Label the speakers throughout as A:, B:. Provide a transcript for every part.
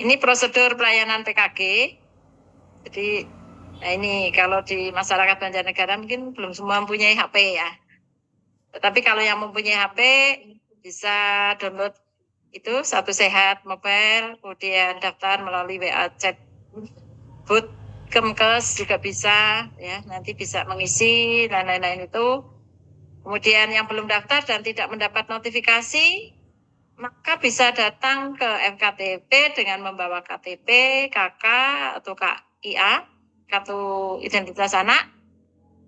A: Ini prosedur pelayanan PKG. Jadi, nah ini kalau di masyarakat Banjarnegara mungkin belum semua mempunyai HP ya. Tetapi kalau yang mempunyai HP bisa download itu Satu Sehat mobile, kemudian daftar melalui WA chat booth Kemkes juga bisa ya. Nanti bisa mengisi dan lain-lain itu. Kemudian yang belum daftar dan tidak mendapat notifikasi, maka bisa datang ke FKTP dengan membawa KTP, KK atau KIA, kartu identitas anak,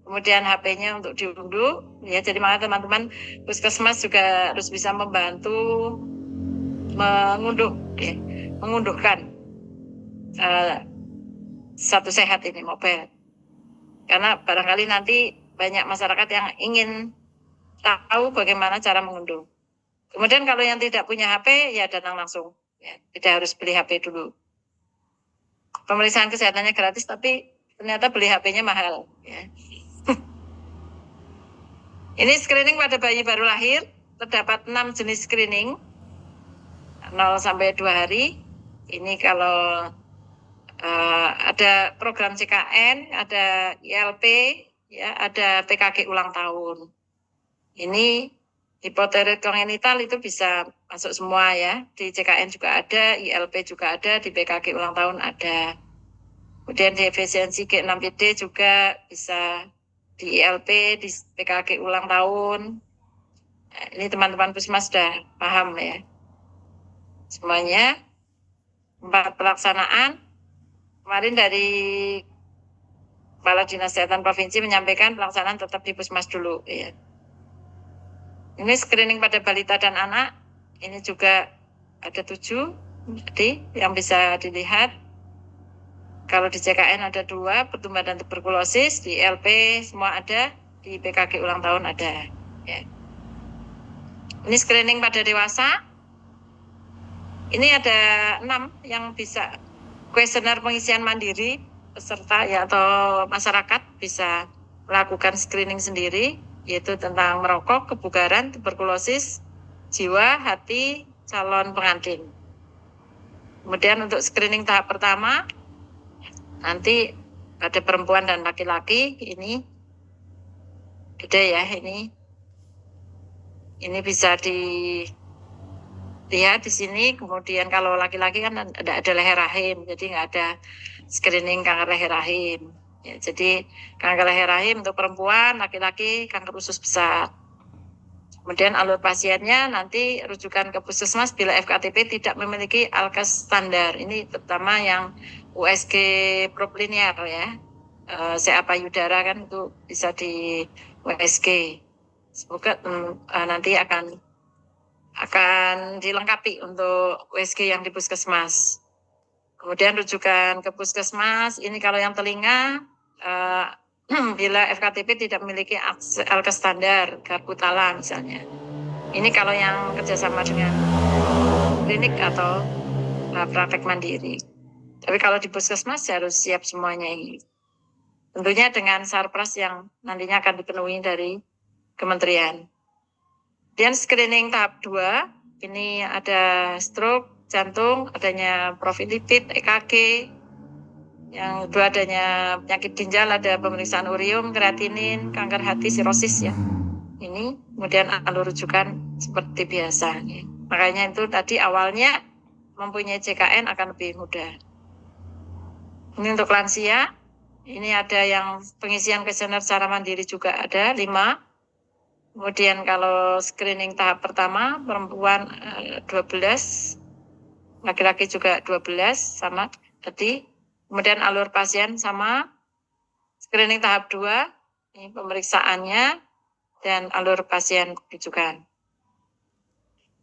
A: kemudian HP-nya untuk diunduh. Ya, jadi makanya teman-teman puskesmas juga harus bisa membantu mengunduhkan Satu Sehat ini mobile. Karena barangkali nanti banyak masyarakat yang ingin tahu bagaimana cara mengunduh. Kemudian kalau yang tidak punya HP, ya datang langsung. Ya, tidak harus beli HP dulu. Pemeriksaan kesehatannya gratis, tapi ternyata beli HP-nya mahal. Ya. Ini screening pada bayi baru lahir. Terdapat 6 jenis screening. 0 sampai 2 hari. Ini kalau ada program CKN, ada ILP, ya, ada PKG ulang tahun. Ini hipotiroid kongenital itu bisa masuk semua ya. Di CKN juga ada, ILP juga ada, di PKG ulang tahun ada. Kemudian defisiensi G6PD juga bisa di ILP, di PKG ulang tahun. Nah, ini teman-teman Puskesmas sudah paham ya. Semuanya 4 pelaksanaan. Kemarin dari Kepala Dinas Kesehatan Provinsi menyampaikan pelaksanaan tetap di Puskesmas dulu ya. Ini screening pada balita dan anak, ini juga ada 7 tadi yang bisa dilihat. Kalau di CKN ada 2, pertumbuhan dan tuberkulosis, di LP semua ada, di PKG ulang tahun ada. Ya. Ini screening pada dewasa, ini ada 6 yang bisa kuesioner pengisian mandiri, peserta ya atau masyarakat bisa melakukan screening sendiri, yaitu tentang merokok, kebugaran, tuberkulosis, jiwa, hati, calon pengantin. Kemudian untuk screening tahap pertama, nanti ada perempuan dan laki-laki, ini beda ya, ini bisa dilihat di sini. Kemudian kalau laki-laki kan ada leher rahim, jadi nggak ada screening kanker leher rahim. Ya, jadi kanker leher rahim untuk perempuan, laki-laki kanker usus besar. Kemudian alur pasiennya nanti rujukan ke puskesmas bila FKTP tidak memiliki alkes standar. Ini terutama yang USG proplinier ya. CA payudara kan itu bisa di USG. Semoga nanti akan dilengkapi untuk USG yang di puskesmas. Kemudian rujukan ke puskesmas, ini kalau yang telinga, bila FKTP tidak memiliki alkes standar, garpu tala misalnya. Ini kalau yang kerjasama dengan klinik atau praktek mandiri. Tapi kalau di puskesmas harus siap semuanya ini. Tentunya dengan sarpras yang nantinya akan dipenuhi dari kementerian. Dan screening tahap 2, ini ada stroke, jantung, adanya profil lipid, EKG. Yang kedua adanya penyakit ginjal, ada pemeriksaan urium, kreatinin, kanker hati, sirosis ya. Ini kemudian alur rujukan seperti biasa. Ya. Makanya itu tadi awalnya mempunyai CKN akan lebih mudah. Ini untuk lansia, ini ada yang pengisian kuesioner secara mandiri juga ada 5. Kemudian kalau screening tahap pertama perempuan 12, laki-laki juga 12 sama tadi. Kemudian alur pasien sama. Screening tahap 2, ini pemeriksaannya dan alur pasien rujukan.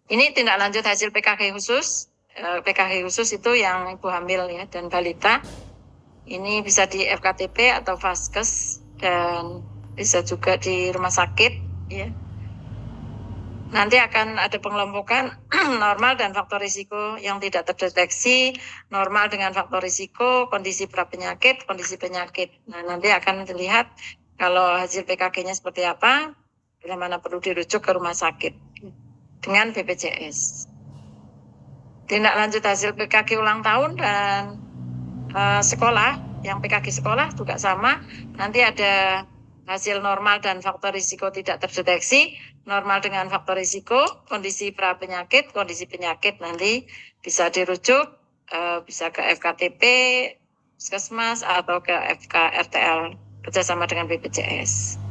A: Ini tindak lanjut hasil PKG khusus. PKG khusus itu yang ibu hamil ya dan balita. Ini bisa di FKTP atau Vaskes dan bisa juga di rumah sakit ya. Nanti akan ada pengelompokan normal dan faktor risiko yang tidak terdeteksi, normal dengan faktor risiko, kondisi prapenyakit, kondisi penyakit. Nah, nanti akan dilihat kalau hasil PKG-nya seperti apa, bila mana perlu dirujuk ke rumah sakit dengan BPJS. tindak lanjut hasil PKG ulang tahun dan sekolah, yang PKG sekolah juga sama, nanti ada hasil normal dan faktor risiko tidak terdeteksi, normal dengan faktor risiko, kondisi pra penyakit, kondisi penyakit nanti bisa dirujuk, bisa ke FKTP, Puskesmas atau ke FK RTL kerjasama dengan BPJS.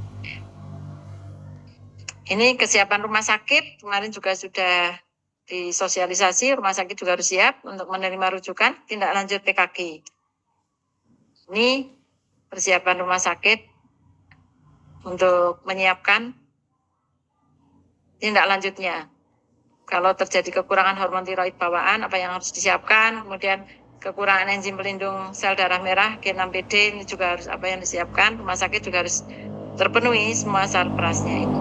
A: Ini kesiapan rumah sakit, kemarin juga sudah disosialisasi, rumah sakit juga harus siap untuk menerima rujukan tindak lanjut PKG. Ini persiapan rumah sakit untuk menyiapkan tindak lanjutnya. Kalau terjadi kekurangan hormon tiroid bawaan, apa yang harus disiapkan, kemudian kekurangan enzim pelindung sel darah merah, G6PD, ini juga harus apa yang disiapkan, rumah sakit juga harus terpenuhi semua sarprasnya ini.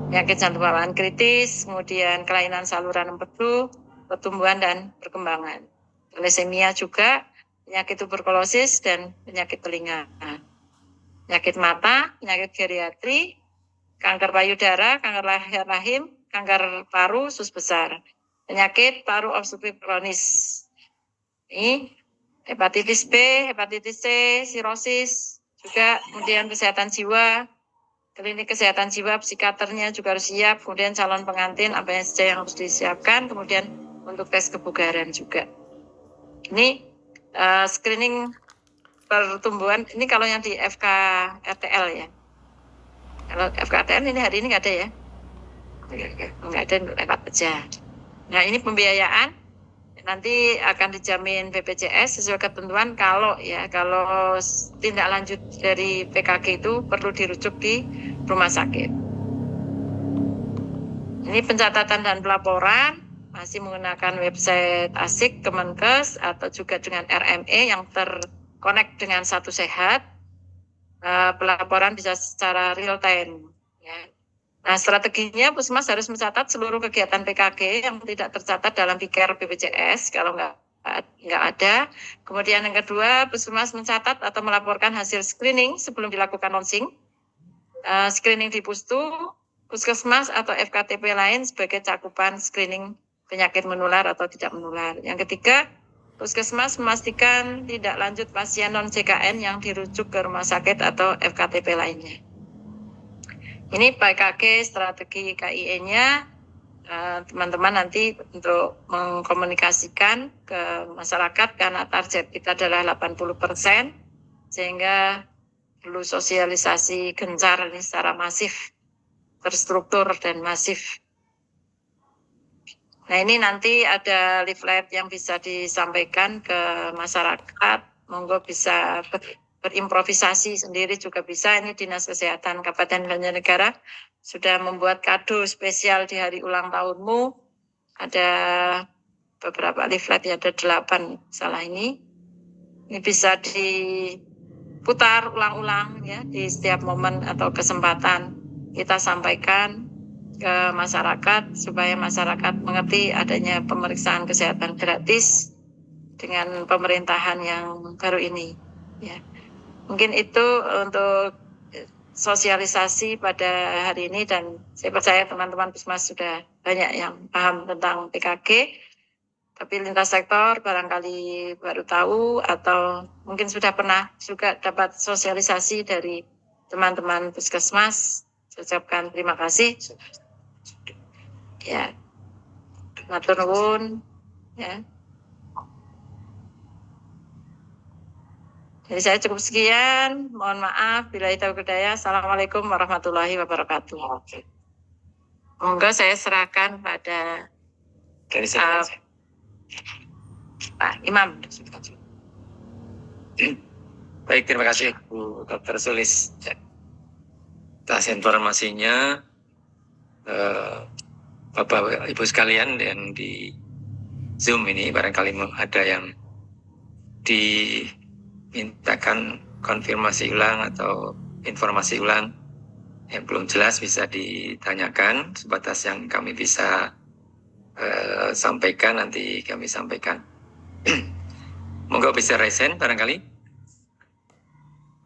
A: Penyakit jantung bawaan kritis, kemudian kelainan saluran empedu, pertumbuhan dan perkembangan. Thalassemia juga, penyakit tuberkulosis dan penyakit telinga. Penyakit mata, penyakit geriatri, kanker payudara, kanker leher rahim, kanker paru, usus besar. Penyakit paru obstruktif kronis. Ini hepatitis B, hepatitis C, sirosis, juga kemudian kesehatan jiwa, klinik kesehatan jiwa, psikiaternya juga harus siap, kemudian calon pengantin apa yang saja yang harus disiapkan, kemudian untuk tes kebugaran juga. Ini screening pertumbuhan, ini kalau yang di FK RTL ya. Kalau FK RTL ini hari ini nggak ada ya? Nggak ada, lewat aja. Nah ini pembiayaan, nanti akan dijamin BPJS sesuai ketentuan kalau tindak lanjut dari PKG itu perlu dirujuk di rumah sakit. Ini pencatatan dan pelaporan masih menggunakan website ASIK Kemenkes atau juga dengan RME yang terkonek dengan Satu Sehat. Pelaporan bisa secara real time. Ya. Nah, strateginya Puskesmas harus mencatat seluruh kegiatan PKG yang tidak tercatat dalam PIKER BPJS kalau nggak ada. Kemudian yang kedua, Puskesmas mencatat atau melaporkan hasil screening sebelum dilakukan launching. Screening di Pustu, Puskesmas atau FKTP lain sebagai cakupan screening penyakit menular atau tidak menular. Yang ketiga, Puskesmas memastikan tidak lanjut pasien non-CKN yang dirujuk ke rumah sakit atau FKTP lainnya. Ini PKG strategi KIE-nya, teman-teman nanti untuk mengkomunikasikan ke masyarakat karena target kita adalah 80%, sehingga perlu sosialisasi gencar ini secara masif, terstruktur dan masif. Nah ini nanti ada leaflet yang bisa disampaikan ke masyarakat, monggo bisa berimprovisasi sendiri juga bisa. Ini Dinas Kesehatan Kabupaten Banjarnegara sudah membuat kado spesial di hari ulang tahunmu. Ada beberapa leaflet, ya ada 8 salah ini. Ini bisa diputar ulang-ulang ya di setiap momen atau kesempatan kita sampaikan ke masyarakat supaya masyarakat mengerti adanya pemeriksaan kesehatan gratis dengan pemerintahan yang baru ini. Ya. Mungkin itu untuk sosialisasi pada hari ini dan saya percaya teman-teman Puskesmas sudah banyak yang paham tentang PKG. Tapi lintas sektor barangkali baru tahu atau mungkin sudah pernah juga dapat sosialisasi dari teman-teman Puskesmas. Saya ucapkan terima kasih. Ya, matur nuwun. Ya. Jadi saya cukup sekian. Mohon maaf bila itu kedaya. Assalamualaikum warahmatullahi wabarakatuh. Monggo saya serahkan pada Pak Imam.
B: Baik, terima kasih Bu Dr. Sulis atas informasinya. Bapak Ibu sekalian yang di Zoom ini barangkali ada yang dimintakan konfirmasi ulang atau informasi ulang yang belum jelas bisa ditanyakan sebatas yang kami bisa sampaikan, nanti kami sampaikan. Monggo bisa raise hand barangkali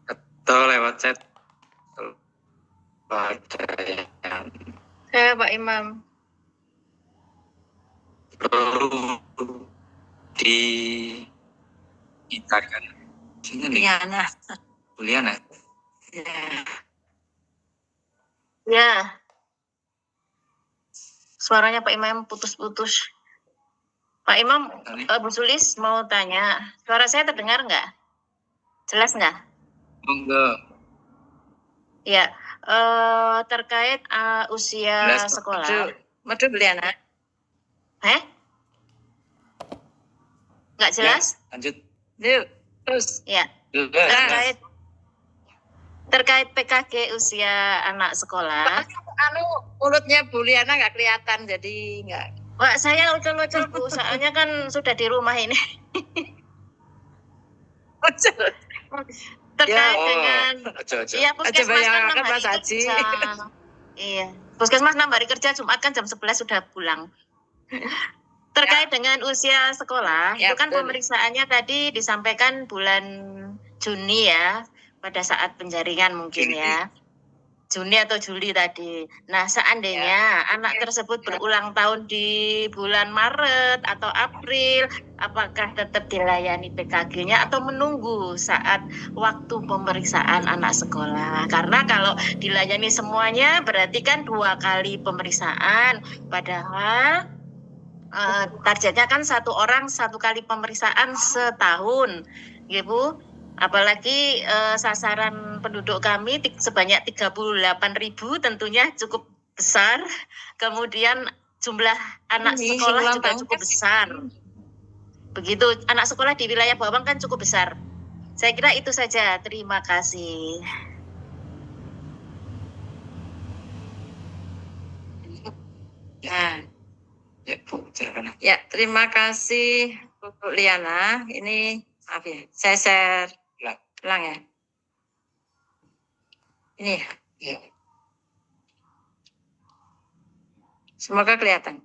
B: atau lewat chat.
A: Pak Imam.
B: perlu diintarkan. Sini nih,
A: Liana.
B: Juliana.
A: Ya. Ya. Suaranya Pak Imam putus-putus. Pak Imam, Bu Sulis mau tanya, suara saya terdengar nggak? Jelas nggak?
B: Enggak.
A: Ya, terkait usia
B: Jelas, Pak.
A: sekolah. Madu Liana. Nggak jelas?
B: Ya, lanjut.
A: Yuk, terus. Ya.
B: Jelas.
A: Terkait PKG usia anak sekolah. Mulutnya Bu Liana nggak kelihatan, jadi nggak. Wah, saya ucul-ucul Bu, soalnya kan sudah di rumah ini. Terkait dengan iya puskesmas kan 6 hari kerja. Iya, puskesmas 6 hari kerja, Jumat kan jam 11 sudah pulang. Terkait dengan usia sekolah, itu kan pemeriksaannya tadi disampaikan bulan Juni ya, pada saat penjaringan mungkin ya. Juni atau Juli tadi. Nah, seandainya anak tersebut berulang tahun di bulan Maret atau April, apakah tetap dilayani PKG-nya atau menunggu saat waktu pemeriksaan anak sekolah? Karena kalau dilayani semuanya berarti kan 2 kali pemeriksaan, padahal targetnya kan 1 orang 1 kali pemeriksaan setahun, ya Bu. Apalagi sasaran penduduk kami sebanyak 38.000 tentunya cukup besar. Kemudian jumlah anak sekolah juga cukup besar. Begitu, anak sekolah di wilayah Bawang kan cukup besar. Saya kira itu saja. Terima kasih. Nah,
B: ya Bu, silakan.
A: Ya, terima kasih Bu Liana. Ini maaf ya, saya share ulang ya. Ini ya. Semoga kelihatan.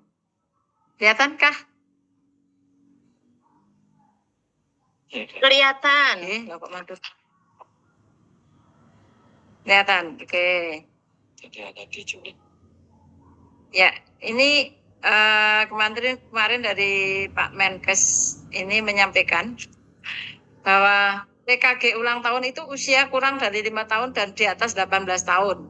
A: Kelihatankah? Kelihatan. Oke, kok mantul. Kelihatan. Oke.
B: Jadi ada di Juli.
A: Ya, ini kemarin dari Pak Menkes ini menyampaikan bahwa PKG ulang tahun itu usia kurang dari 5 tahun dan di atas 18 tahun.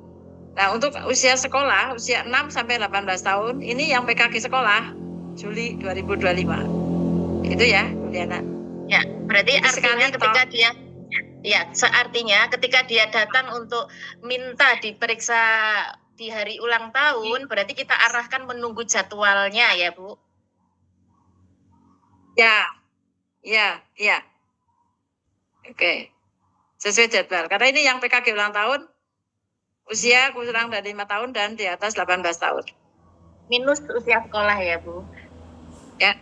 A: Nah, untuk usia sekolah, usia 6 sampai 18 tahun, ini yang PKG sekolah, Juli 2025. Itu ya, Bu Diana. Ya, berarti jadi artinya ketika dia, ya, seartinya ketika dia datang untuk minta diperiksa di hari ulang tahun, berarti kita arahkan menunggu jadwalnya ya, Bu? Ya, ya, ya. Oke, sesuai jadwal. Karena ini yang PKG ulang tahun, usia kurang dari 5 tahun dan di atas 18 tahun. Minus usia sekolah ya, Bu? Ya.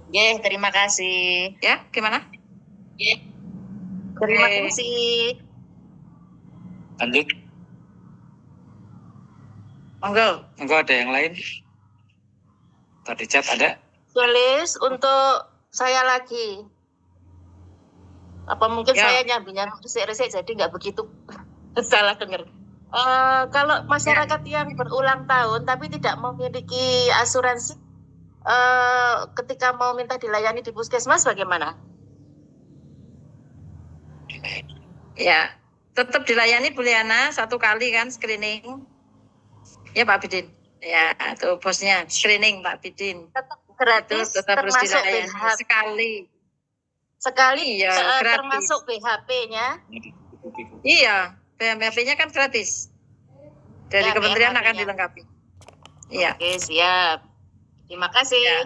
A: Ye, terima kasih. Ya, gimana? Ye. Terima kasih.
B: Lanjut.
A: Monggo
B: ada yang lain? Tadi chat ada?
A: Tulis untuk saya lagi. Apa mungkin saya nyambi-nyambi resik-resik jadi nggak begitu salah dengar. Kalau masyarakat yang berulang tahun tapi tidak memiliki asuransi, ketika mau minta dilayani di puskesmas bagaimana? Ya, tetap dilayani Bu Liana 1 kali kan screening. Ya Pak Bidin. Ya, itu bosnya screening Pak Bidin. Tetap gratis, itu tetap harus dilayani sekali ya, termasuk BHP-nya. Iya, BHP-nya kan gratis. Dari ya, kementerian akan dilengkapi. Iya. Oke, siap. Terima kasih. Ya.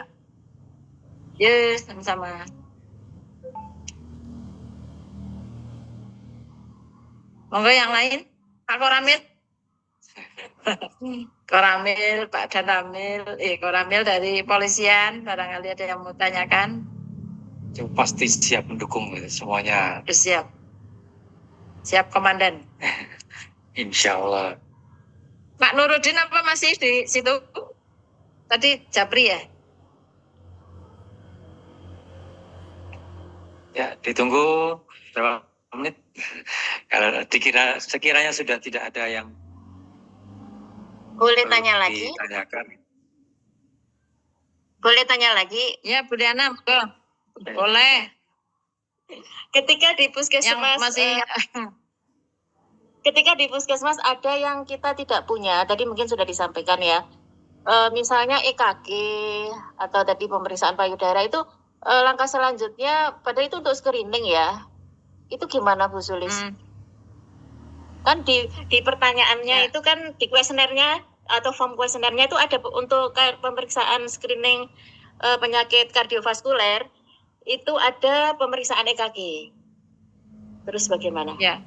A: Yes, sama-sama. Monggo yang lain, Pak Koramil. Koramil, Pak Danamil, Koramil dari polisian, barangkali ada yang mau tanyakan.
B: Pasti siap mendukung semuanya.
A: Siap. Siap komandan.
B: Insya Allah.
A: Pak Nurudin apa masih di situ? Tadi Japri ya?
B: Ya, ditunggu berapa menit. Kalau sekiranya sudah tidak ada yang
A: boleh tanya lagi.
B: Ditanyakan.
C: Boleh tanya lagi?
A: Ya, Bu Diana, boleh.
C: Ketika di
A: Yang
C: puskesmas
A: masih
C: ketika di puskesmas ada yang kita tidak punya, tadi mungkin sudah disampaikan ya. Misalnya EKG atau tadi pemeriksaan payudara itu langkah selanjutnya pada itu untuk screening ya. Itu gimana Bu Sulis? Kan di pertanyaannya
A: Ya.
C: itu kan di kuesionernya atau form kuesionernya itu ada untuk pemeriksaan screening penyakit kardiovaskuler itu ada pemeriksaan EKG. Terus bagaimana?
A: Ya.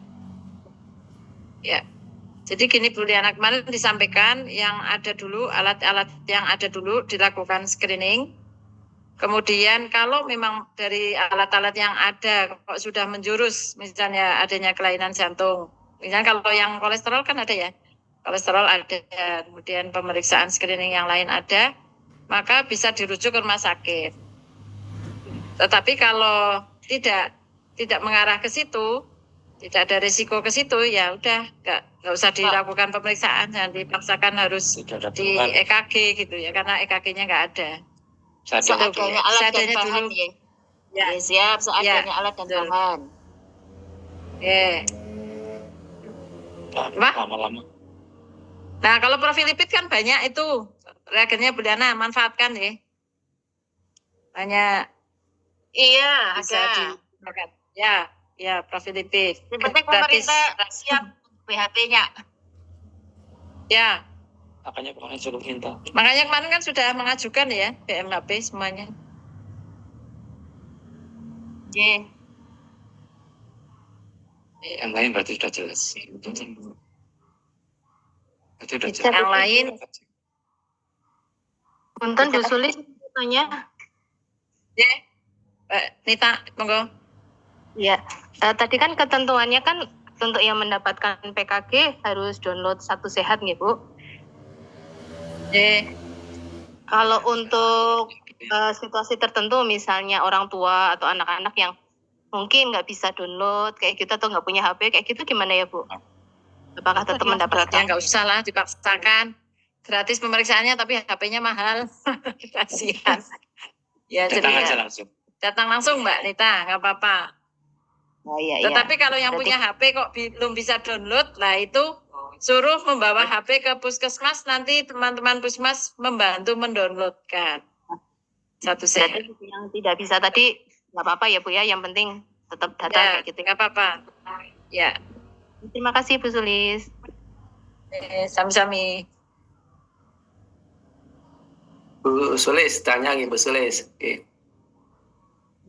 A: Ya. Jadi gini Bu Diana, kemarin disampaikan yang ada dulu, alat-alat yang ada dulu dilakukan screening. Kemudian kalau memang dari alat-alat yang ada kok sudah menjurus, misalnya adanya kelainan jantung. Misalnya kalau yang kolesterol kan ada ya, kolesterol ada, kemudian pemeriksaan screening yang lain ada, maka bisa dirujuk ke rumah sakit. Tetapi kalau tidak mengarah ke situ, tidak ada risiko ke situ, ya udah nggak usah dilakukan pemeriksaan, jangan dipaksakan harus di EKG gitu ya, karena EKG-nya nggak ada.
C: Seadanya alat dan
A: Seadanya
C: bahan
A: dulu.
C: ya.
A: Ya.
C: Ya, siap, seadanya alat dan
A: betul.
C: bahan.
A: Wah.
B: Lama-lama.
A: Nah, kalau profil lipid kan banyak itu. Reagennya Bu Diana, manfaatkan ya. Banyak.
C: Iya,
A: Bisa
C: ada.
A: dimakan. Ya, profil lipid.
C: Yang penting
A: Gratis.
C: pemerintah siap BHP-nya.
A: Ya.
B: Makanya kemarin suruh minta.
A: Makanya kemarin kan sudah mengajukan ya BMHP semuanya.
C: Oke.
B: Yang lain berarti sudah jelas. Itu sudah
C: Bisa
B: jelas.
A: Yang lain.
C: Punten Bu Sulis tanya.
A: Ya. Nita, monggo.
C: Ya, tadi kan ketentuannya kan untuk yang mendapatkan PKG harus download Satu Sehat nih Bu. Kalau untuk situasi tertentu misalnya orang tua atau anak-anak yang mungkin nggak bisa download kayak gitu atau nggak punya HP kayak gitu gimana ya Bu? Apakah tetap
A: Ya
C: mendapatkan?
A: nggak usah lah dipaksakan. Gratis pemeriksaannya tapi HP-nya mahal. Kasihan. Ya
B: Datang
A: jadi
B: aja
A: ya,
B: langsung.
A: datang langsung Mbak Nita, nggak apa-apa.
C: Oh, iya,
A: Tetapi kalau yang
C: Berarti-
A: punya HP kok belum bisa download, lah itu suruh membawa HP ke puskesmas, nanti teman-teman puskesmas membantu mendownloadkan. Satu Sehat.
C: Berarti yang tidak bisa tadi nggak apa-apa ya Bu ya, yang penting tetap datang
A: Ya,
C: kayak gitu.
A: nggak apa-apa. Ya,
C: Terima kasih Bu Sulis.
A: sami-sami.
D: Bu Sulis, tanya nih Bu Sulis.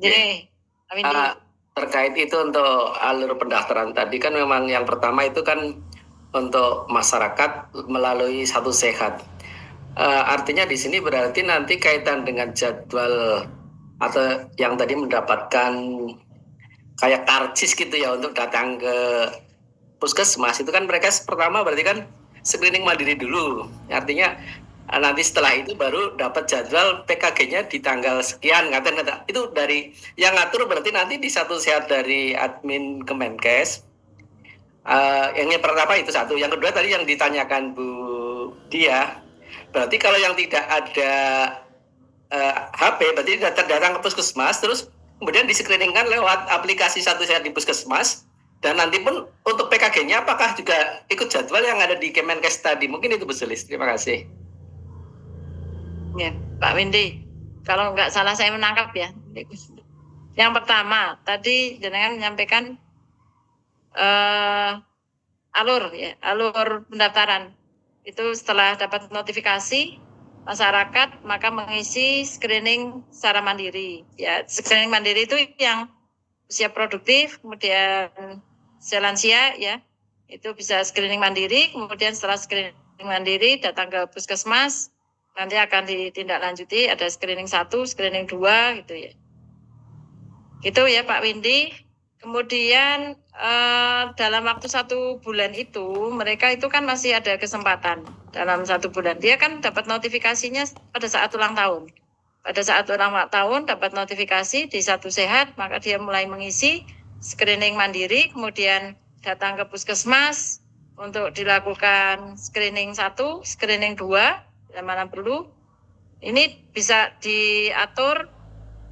A: Jadi, Windy.
D: Terkait itu untuk alur pendaftaran tadi kan memang yang pertama itu kan untuk masyarakat melalui Satu Sehat. Artinya di sini berarti nanti kaitan dengan jadwal atau yang tadi mendapatkan kayak karcis gitu ya untuk datang ke puskesmas itu kan mereka pertama berarti kan screening mandiri dulu. Artinya nanti setelah itu baru dapat jadwal PKG-nya di tanggal sekian kata itu dari yang ngatur berarti nanti di Satu Sehat dari admin Kemenkes. Yang pertama itu satu, yang kedua tadi yang ditanyakan Bu Dia, berarti kalau yang tidak ada HP berarti datang ke puskesmas terus kemudian di-screeningkan lewat aplikasi Satu Sehat di puskesmas. Dan nanti pun untuk PKG-nya apakah juga ikut jadwal yang ada di Kemenkes tadi? Mungkin itu Bu Sulis. Terima kasih.
A: Ya, Pak Windy, kalau nggak salah saya menangkap ya. Yang pertama, tadi jenengan menyampaikan alur pendaftaran. Itu setelah dapat notifikasi masyarakat, maka mengisi screening secara mandiri. Ya, screening mandiri itu yang usia produktif, kemudian usia lansia, ya, itu bisa screening mandiri. Kemudian setelah screening mandiri datang ke puskesmas, nanti akan ditindaklanjuti ada screening 1, screening 2 gitu ya. Gitu ya Pak Windy. Kemudian dalam waktu 1 bulan itu mereka itu kan masih ada kesempatan dalam 1 bulan. Dia kan dapat notifikasinya pada saat ulang tahun. Pada saat ulang tahun dapat notifikasi di Satu Sehat, maka dia mulai mengisi screening mandiri, kemudian datang ke puskesmas untuk dilakukan screening 1, screening 2, bila mana perlu. Ini bisa diatur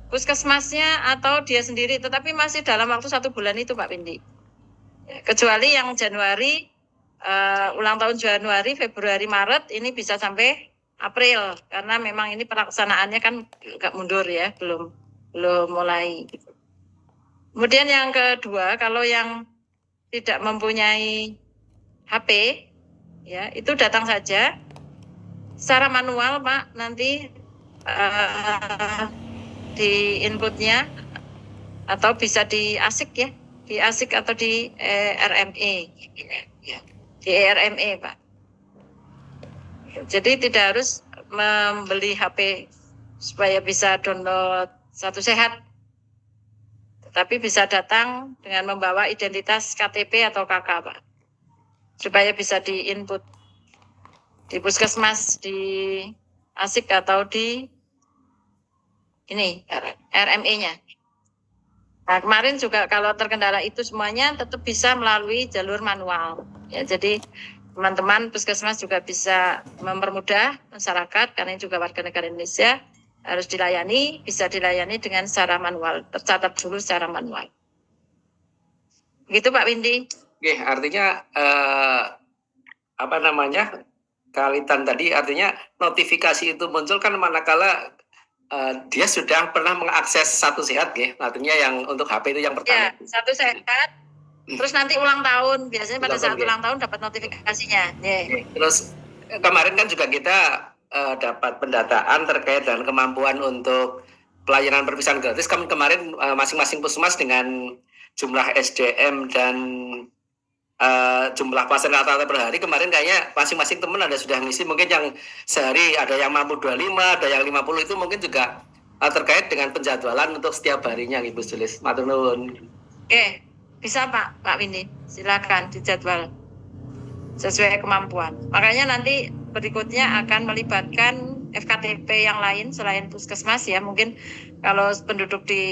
A: puskesmasnya atau dia sendiri, tetapi masih dalam waktu 1 bulan itu Pak Windy. Kecuali yang Januari, ulang tahun Januari, Februari, Maret, ini bisa sampai April, karena memang ini pelaksanaannya kan agak mundur ya, belum mulai. Kemudian yang kedua, kalau yang tidak mempunyai HP, ya itu datang saja secara manual Pak, nanti di inputnya atau bisa di ASIC ya, di ASIC atau di RME, di RME Pak. Jadi tidak harus membeli HP supaya bisa download Satu Sehat, tetapi bisa datang dengan membawa identitas KTP atau KK Pak, supaya bisa di input di puskesmas, di ASIC atau di ini RME-nya. Nah, kemarin juga kalau terkendala itu semuanya tetap bisa melalui jalur manual. Ya, jadi teman-teman puskesmas juga bisa mempermudah masyarakat karena ini juga warga negara Indonesia harus dilayani, bisa dilayani dengan secara manual, tercatat dulu secara manual. Begitu Pak Windy.
D: Oke, artinya kaitan tadi artinya notifikasi itu muncul kan manakala dia sudah pernah mengakses Satu Sehat ya, artinya yang untuk HP itu yang pertama.
A: Ya, Satu Sehat. Terus nanti ulang tahun, biasanya pada saat ulang tahun dapat notifikasinya. Yeah.
D: Terus kemarin kan juga kita dapat pendataan terkait dengan kemampuan untuk pelayanan perpisahan gratis. Kemarin masing-masing puskesmas dengan jumlah SDM dan jumlah pasien rata-rata per hari, kemarin kayaknya masing-masing teman ada sudah ngisi, mungkin yang sehari ada yang mampu 25, ada yang 50, itu mungkin juga terkait dengan penjadwalan untuk setiap harinya Ibu Sulis. Matur nuwun.
A: Oke, bisa Pak Windy, silakan dijadwal sesuai kemampuan. Makanya nanti berikutnya akan melibatkan FKTP yang lain selain puskesmas ya, mungkin kalau penduduk di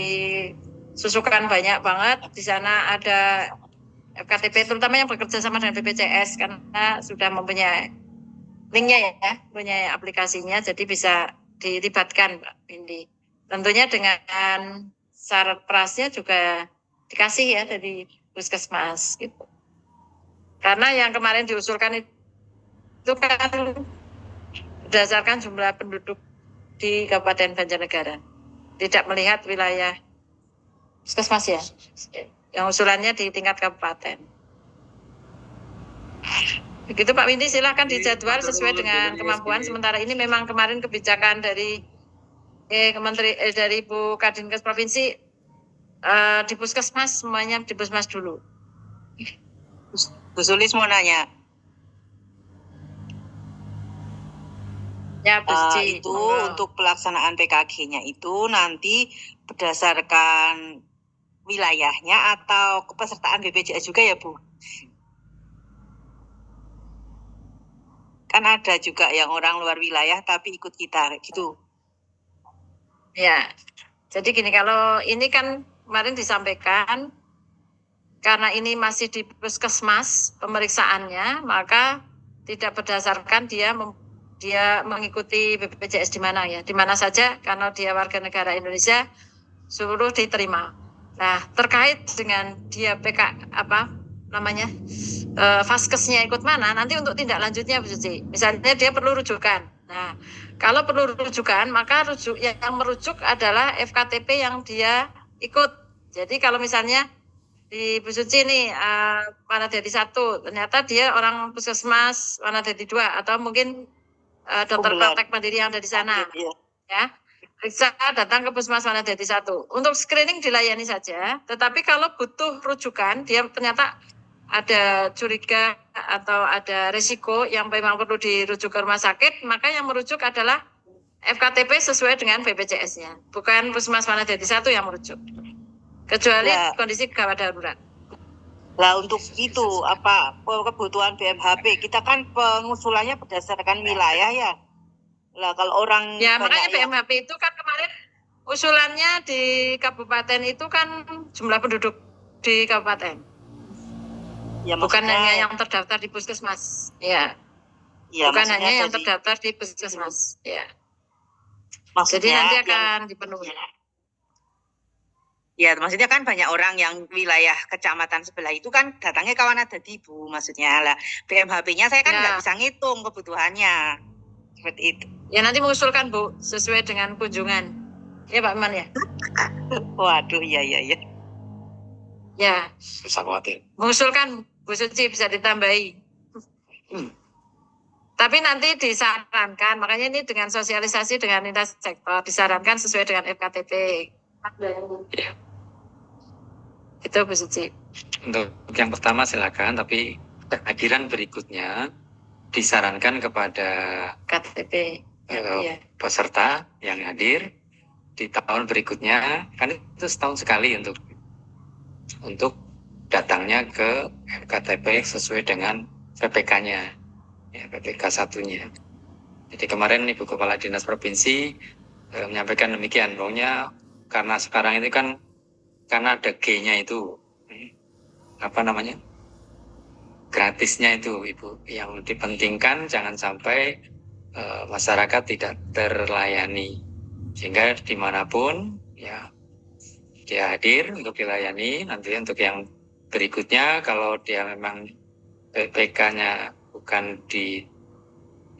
A: Susukan banyak banget, di sana ada FKTP terutama yang bekerja sama dengan BPJS karena sudah mempunyai linknya ya, punya aplikasinya, jadi bisa dilibatkan Pak Windy. Tentunya dengan syarat prasnya juga dikasih ya dari puskesmas gitu. Karena yang kemarin diusulkan itu kan berdasarkan jumlah penduduk di Kabupaten Banjarnegara, tidak melihat wilayah puskesmas ya. Yang usulannya di tingkat kabupaten. Begitu Pak Windy, silakan dijadwal sesuai dengan kemampuan. Sementara ini memang kemarin kebijakan dari dari Bu Kadinkes Provinsi di puskesmas, semuanya di puskesmas dulu.
E: Bu Sulis mau nanya.
A: Ya, Bu Suci.
E: Itu untuk pelaksanaan PKG-nya itu nanti berdasarkan wilayahnya atau kepesertaan BPJS juga ya Bu? Kan ada juga yang orang luar wilayah tapi ikut kita gitu.
A: Ya, jadi gini, kalau ini kan kemarin disampaikan karena ini masih di puskesmas pemeriksaannya, maka tidak berdasarkan dia mengikuti BPJS di mana ya, di mana saja, karena dia warga negara Indonesia seluruh diterima. Nah, terkait dengan dia Vaskesnya ikut mana, nanti untuk tindak lanjutnya Bu Suci. Misalnya dia perlu rujukan. Nah, kalau perlu rujukan, maka yang merujuk adalah FKTP yang dia ikut. Jadi kalau misalnya di Bu Suci nih, Wanadadi 1, ternyata dia orang puskesmas Wanadadi 2, atau mungkin dokter praktek mandiri yang ada di sana. Ya. Bisa datang ke puskesmas Wanadadi 1. Untuk screening dilayani saja, tetapi kalau butuh rujukan, dia ternyata ada curiga atau ada risiko yang memang perlu dirujuk ke rumah sakit, maka yang merujuk adalah FKTP sesuai dengan BPJS-nya, bukan puskesmas Wanadadi 1 yang merujuk. Kecuali kondisi gawat darurat.
E: Lah untuk itu apa kebutuhan BMHP? Kita kan pengusulannya berdasarkan wilayah ya. Lah kalau orang
A: ya, makanya BMHP itu kan kemarin usulannya di kabupaten itu kan jumlah penduduk di kabupaten. Ya, bukan hanya yang terdaftar di puskesmas. Ya. Bukan hanya yang terdaftar di puskesmas. Ya. Jadi
E: Maksudnya
A: nanti
E: yang
A: akan dipenuhi.
E: ya maksudnya kan banyak orang yang wilayah kecamatan sebelah itu kan datangnya kawan ada di Bu maksudnya lah BMHP-nya saya kan
A: Ya.
E: nggak bisa ngitung kebutuhannya seperti itu.
A: Ya nanti mengusulkan Bu sesuai dengan kunjungan. Ya Pak Iman ya.
E: Waduh iya.
A: Ya,
B: Usah khawatir.
A: mengusulkan Bu Suci bisa ditambahi. Tapi nanti disarankan, makanya ini dengan sosialisasi dengan lintas sektor disarankan sesuai dengan FKTP.
B: Ya.
A: Itu Bu Suci.
B: Untuk yang pertama silakan, tapi akhiran berikutnya disarankan kepada
A: KTP. Iya.
B: peserta yang hadir di tahun berikutnya, kan itu setahun sekali untuk datangnya ke FKTP sesuai dengan PPK-nya, ya, PPK 1-nya. Jadi kemarin Ibu Kepala Dinas Provinsi menyampaikan demikian, bahwa karena sekarang ini kan karena ada G-nya itu, gratisnya itu Ibu, yang dipentingkan jangan sampai masyarakat tidak terlayani, sehingga dimanapun ya dia hadir untuk dilayani. Nanti untuk yang berikutnya kalau dia memang PPK-nya bukan di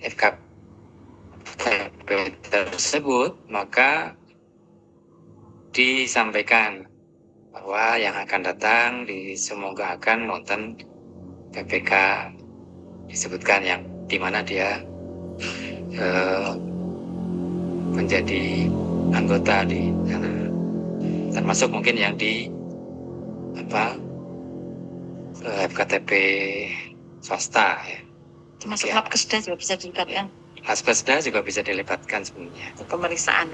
B: FKTP tersebut, maka disampaikan bahwa yang akan datang semoga akan nonton PPK disebutkan yang dimana dia menjadi anggota di sana, termasuk mungkin yang di FKTP swasta ya.
A: Termasuk
B: Ya.
A: Labkesda juga bisa dilibatkan
B: Labkesda juga bisa dilibatkan sebenarnya.
A: untuk pemeriksaan.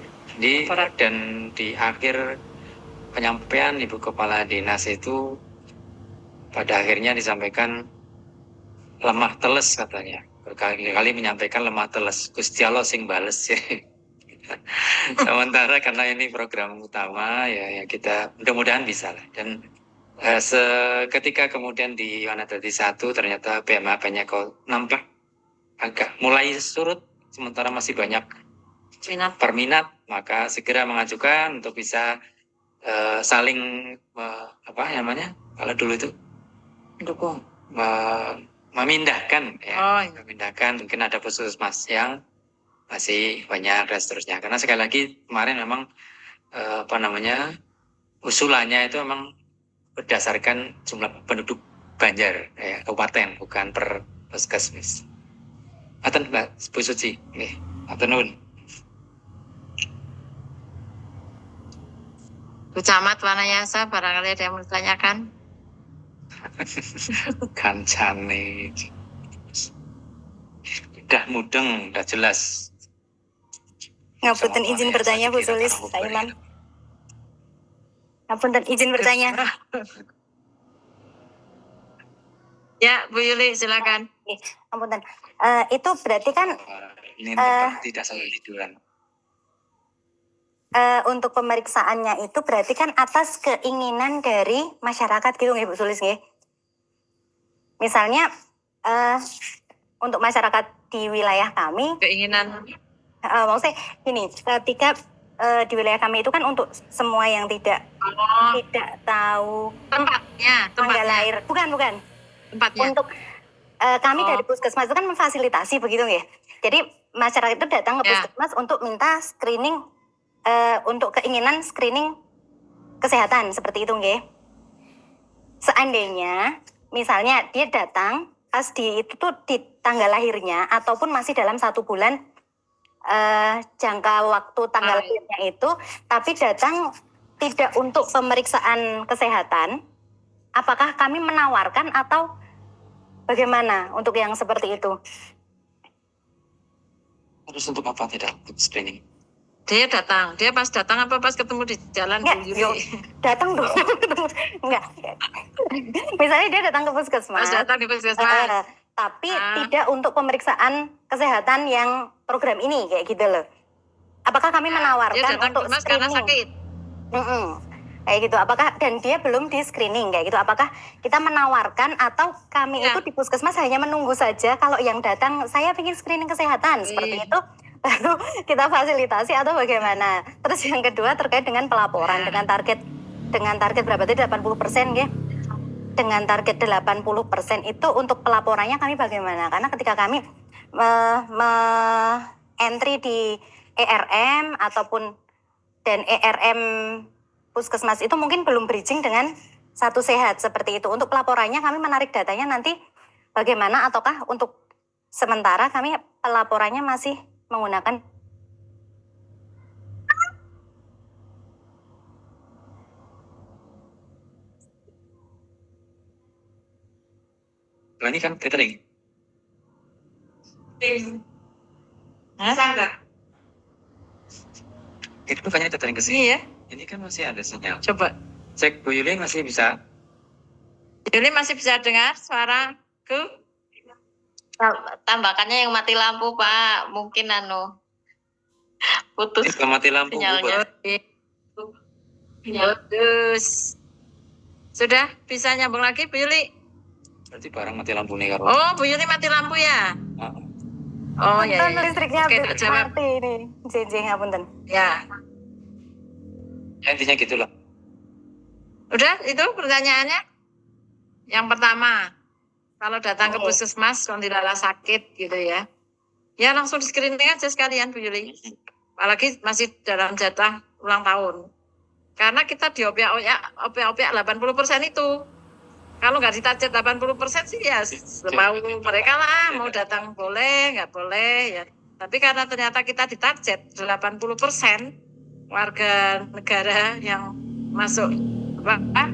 B: Dan di akhir penyampaian Ibu Kepala Dinas itu pada akhirnya disampaikan lemah teles katanya. Berkali-kali menyampaikan lemah teles. Gusti Allah sing bales ya. Sementara karena ini program utama ya kita mudah-mudahan bisa lah. Dan ketika kemudian di Wanadadi 1 ternyata BMHP-nya kok nampak agak mulai surut, sementara masih banyak perminat, maka segera mengajukan untuk bisa saling kalau dulu itu
A: Mendukung.
B: memindahkan ya, memindahkan, mungkin ada puskesmas yang masih banyak dan seterusnya. Karena sekali lagi kemarin memang usulannya itu memang berdasarkan jumlah penduduk Banjar ya, kabupaten, bukan per puskesmas. Aten Mbak Bu Suci, nih, aten nuwun.
A: Bu Camat Wanayasa, barangkali ada yang mau ditanyakan.
B: Kancane udah mudeng, udah jelas.
F: Ngapunten izin bertanya Bu Sulis, Pak Imam. Ngapunten izin bertanya.
A: Ya, Bu Yuli silakan.
F: Ngapunten. Itu berarti kan
B: Ini tidak sampai tiduran.
F: untuk pemeriksaannya itu berarti kan atas keinginan dari masyarakat gitu nggih Bu Sulis nggih. Misalnya untuk masyarakat di wilayah kami,
A: Keinginan.
F: maksudnya gini, ketika di wilayah kami itu kan untuk semua yang tidak tahu
A: Tempatnya.
F: tanggal lahir, bukan.
A: Tempatnya.
F: Untuk kami dari puskesmas itu kan memfasilitasi begitu nggih. Jadi masyarakat itu datang ke puskesmas untuk minta screening, untuk keinginan screening kesehatan seperti itu nggih. Seandainya misalnya dia datang pas itu tuh di tanggal lahirnya ataupun masih dalam 1 bulan jangka waktu tanggal lahirnya itu, tapi datang tidak untuk pemeriksaan kesehatan, apakah kami menawarkan atau bagaimana untuk yang seperti itu?
B: Terus untuk apa tidak untuk screening?
A: Dia pas datang apa pas ketemu di jalan Bu Yuli?
F: Datang dong. Enggak. Misalnya dia datang ke puskesmas.
A: Pas datang di puskesmas.
F: Tapi tidak untuk pemeriksaan kesehatan yang program ini kayak gitu loh. Apakah kami menawarkan
A: dia datang
F: untuk
A: ke puskesmas karena
F: screening?
A: sakit.
F: Kayak gitu. Apakah dan dia belum di screening kayak gitu? Apakah kita menawarkan atau kami itu di puskesmas hanya menunggu saja kalau yang datang saya ingin screening kesehatan seperti itu? baru kita fasilitasi atau bagaimana? Terus yang kedua terkait dengan pelaporan dengan target berapa tadi 80% ya? Dengan target 80% itu untuk pelaporannya kami bagaimana? Karena ketika kami entry di ERM ataupun dan ERM Puskesmas itu mungkin belum bridging dengan Satu Sehat seperti itu. Untuk pelaporannya kami menarik datanya nanti bagaimana, ataukah untuk sementara kami pelaporannya masih menggunakan
B: Ini kan tethering.
A: Hah?
B: Itu bukannya tethering ke sini.
A: Iya.
B: Ini kan masih ada sinyal.
A: Coba.
B: Cek Bu Yuli masih bisa.
A: Yuli masih bisa dengar suaraku?
C: Tambahkannya yang mati lampu, Pak. Mungkin putus
B: Ini mati lampu.
C: sinyalnya.
A: Putus. Sudah bisa nyambung lagi Bu Yuli?
B: Berarti barang mati lampu nih karo.
A: Oh, Bu Yuli mati lampu ya?
B: Ah.
A: Oh ya.
F: punten listriknya
A: Oke, tak jawab.
F: mati ini. Jeng ngapunten.
A: Ya.
B: Intinya gitulah.
A: Udah itu pertanyaannya? Yang pertama, kalau datang ke puskesmas kondilala sakit gitu ya. Ya langsung di screening aja sekalian Bu Yuli. Apalagi masih dalam jatah ulang tahun. Karena kita di opiak 80% itu. Kalau nggak ditarget 80% sih ya mau mereka lah, mau datang boleh, nggak boleh ya. Tapi karena ternyata kita ditarget 80% warga negara yang masuk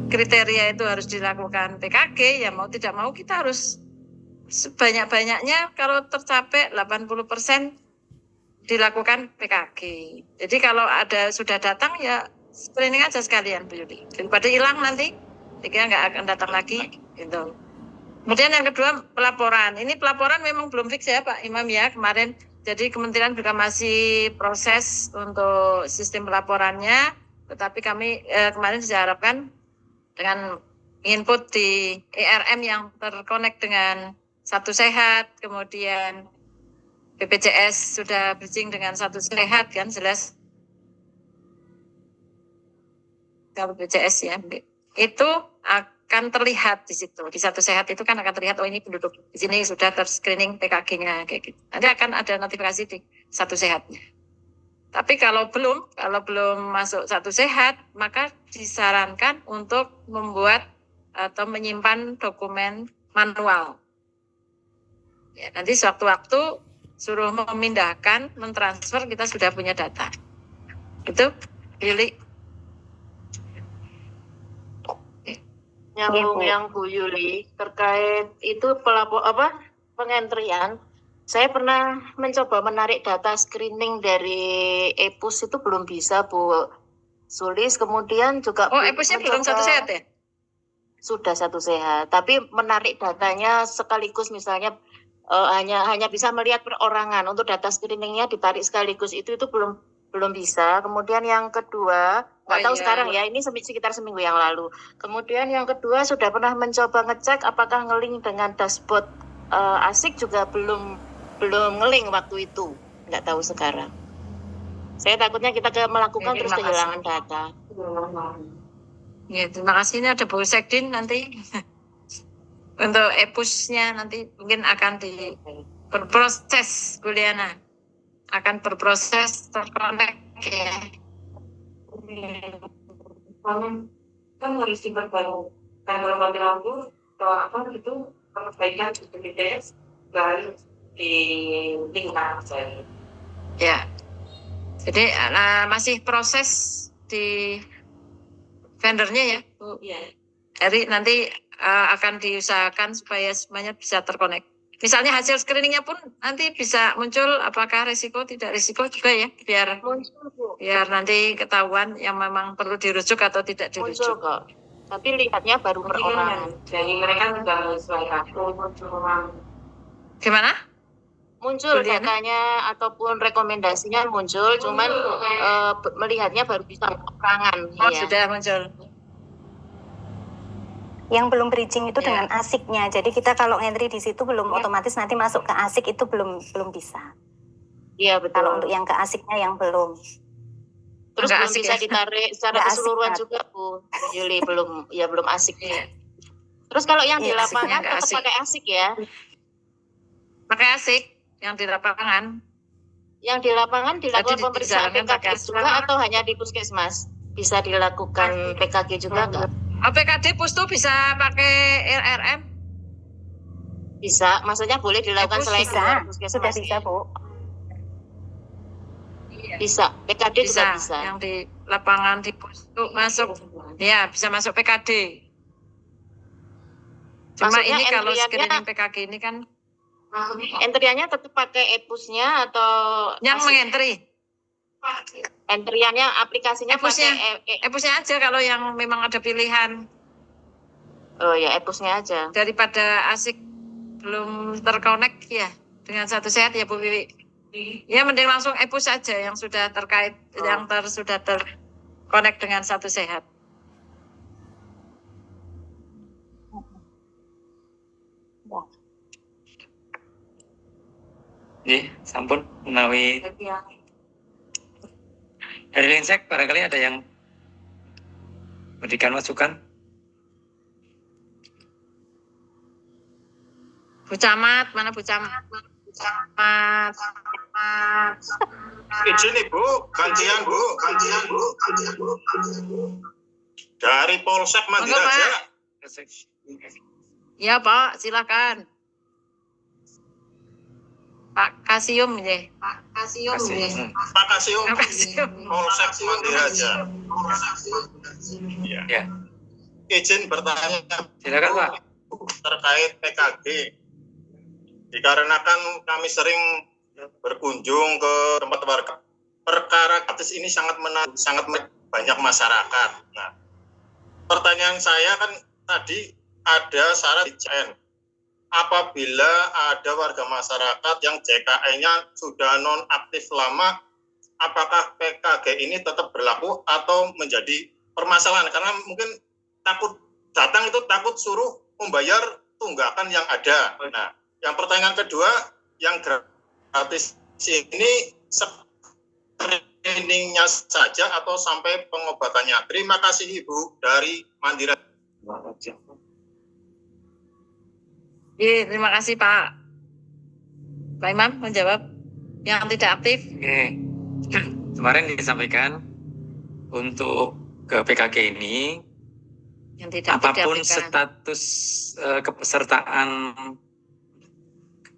A: kriteria itu harus dilakukan PKG, ya mau tidak mau kita harus sebanyak-banyaknya kalau tercapai 80% dilakukan PKG. Jadi kalau ada sudah datang ya screening aja sekalian Bu Yuli. Daripada hilang nanti dia nggak akan datang lagi gitu. Kemudian yang kedua pelaporan. Ini pelaporan memang belum fix ya Pak Imam ya kemarin. Jadi Kementerian juga masih proses untuk sistem pelaporannya. Tetapi kami kemarin diharapkan dengan input di ERM yang terkonek dengan Satu Sehat, kemudian BPJS sudah bridging dengan Satu Sehat kan jelas. Kalau BPJS ya itu akan terlihat di situ. Di Satu Sehat itu kan akan terlihat, oh ini penduduk di sini sudah terscreening PKG-nya kayak gitu. Nanti akan ada notifikasi di Satu Sehatnya. Tapi kalau belum masuk Satu Sehat, maka disarankan untuk membuat atau menyimpan dokumen manual. Ya, nanti sewaktu-waktu suruh memindahkan, mentransfer, kita sudah punya data. Itu, Yuli.
C: Nyambung yang Bu Yuli terkait itu pengentrian. Saya pernah mencoba menarik data screening dari EPUS itu belum bisa Bu Sulis. Kemudian juga
A: EPUS-nya belum Satu Sehat ya?
C: Sudah Satu Sehat. Tapi menarik datanya sekaligus misalnya hanya bisa melihat perorangan. Untuk data screeningnya ditarik sekaligus itu belum bisa. Kemudian yang kedua, nggak tahu sekarang ya, ini sekitar seminggu yang lalu. Kemudian yang kedua sudah pernah mencoba ngecek apakah ngelink dengan dashboard ASIK juga belum ngelink waktu itu. Nggak tahu sekarang. Saya takutnya kita melakukan terus kehilangan data.
A: Ya, terima kasih. Ini ada Bu Sekdin nanti. Untuk EPUS-nya nanti mungkin akan berproses, Bu Liana. Akan berproses terkonek ya.
G: Kan harus diperbarui. Kalau mati lampu atau apa itu perbaikan BPJS baru di lingkungan saya.
A: Ya. Jadi masih proses di vendornya ya, Bu.
G: Iya.
A: Jadi nanti akan diusahakan supaya semuanya bisa terkonek. Misalnya hasil screeningnya pun nanti bisa muncul apakah risiko tidak risiko juga ya, biar nanti ketahuan yang memang perlu dirujuk atau tidak dirujuk.
C: Muncul kok. Tapi lihatnya baru perorangan.
G: Jadi mereka juga menyesuaikan.
A: Gimana?
C: Muncul datanya ataupun rekomendasinya muncul, cuman melihatnya baru bisa perorangan.
A: Oh,
C: ya.
A: sudah muncul.
F: yang belum bridging itu dengan ASIK-nya. Jadi kita kalau entry di situ belum otomatis nanti masuk ke ASIK itu belum bisa.
C: Iya betul.
F: Kalau untuk yang ke asiknya yang belum.
C: Terus
A: Nggak
C: belum
A: asik
C: bisa
A: ya?
C: ditarik secara
F: Nggak asik,
C: keseluruhan
F: Nat.
C: juga Bu Yuli, belum asik. Terus kalau yang di
F: Iya,
C: lapangan
A: nggak
C: tetap
A: asik.
C: pakai asik ya.
A: Pakai asik yang di lapangan.
C: Yang di lapangan dilakukan
A: Jadi
C: pemeriksaan
A: dijalankan pakai
C: PKG
A: asik.
C: juga atau hanya di puskesmas? Bisa dilakukan PKG juga nggak?
A: PKD Pustu bisa pakai RRM?
C: Bisa, maksudnya boleh dilakukan selain di luar
F: Bisa, sudah
C: puskesmas?
F: bisa Bu.
C: Bisa, PKD juga bisa.
A: Yang di lapangan di Pustu masuk, ya bisa masuk PKD. Cuma
C: Maksudnya
A: ini kalau
C: entriannya-
A: screening PKG ini kan
C: Entriannya tetap pakai EPUS-nya atau
A: yang mengentri.
C: entriannya aplikasinya
A: EPUS-nya.
C: pakai
A: EPUS-nya aja kalau yang memang ada pilihan.
C: Oh ya, EPUS-nya aja.
A: Daripada asik belum terkonek ya dengan Satu Sehat ya Bu Wiwi. Ya mending langsung EPUS saja yang sudah terkait, yang sudah terkonek dengan Satu Sehat.
B: Nggih, sampun menawi dari Linsek barangkali ada yang memberikan masukan.
A: Bu Camat, mana Bu Camat? Bu Camat.
H: Izin Ibu, gantian Bu. Dari Polsek Mandiraja.
A: Ya Pak, silakan. Pak Kasium ya. Pak Kasium ya.
H: Pak Kasium,
A: Pak Kasium.
H: Polsek Mandiraja.
B: Ya,
H: Izin bertanya
B: silakan Pak.
H: terkait PKG. Dikarenakan kami sering berkunjung ke tempat warga, perkara gratis ini sangat banyak masyarakat. Nah, pertanyaan saya kan tadi ada syarat JKN. Apabila ada warga masyarakat yang JKN-nya sudah nonaktif lama, apakah PKG ini tetap berlaku atau menjadi permasalahan? Karena mungkin takut datang itu takut suruh membayar tunggakan yang ada. Nah, yang pertanyaan kedua, yang gratis ini screeningnya saja atau sampai pengobatannya? Terima kasih Ibu dari Mandira.
A: Iya, terima kasih Pak. Pak Imam menjawab yang tidak aktif.
B: Oke. Kemarin disampaikan untuk ke PKG ini
A: Yang tidak
B: apapun
A: aktif
B: status kepesertaan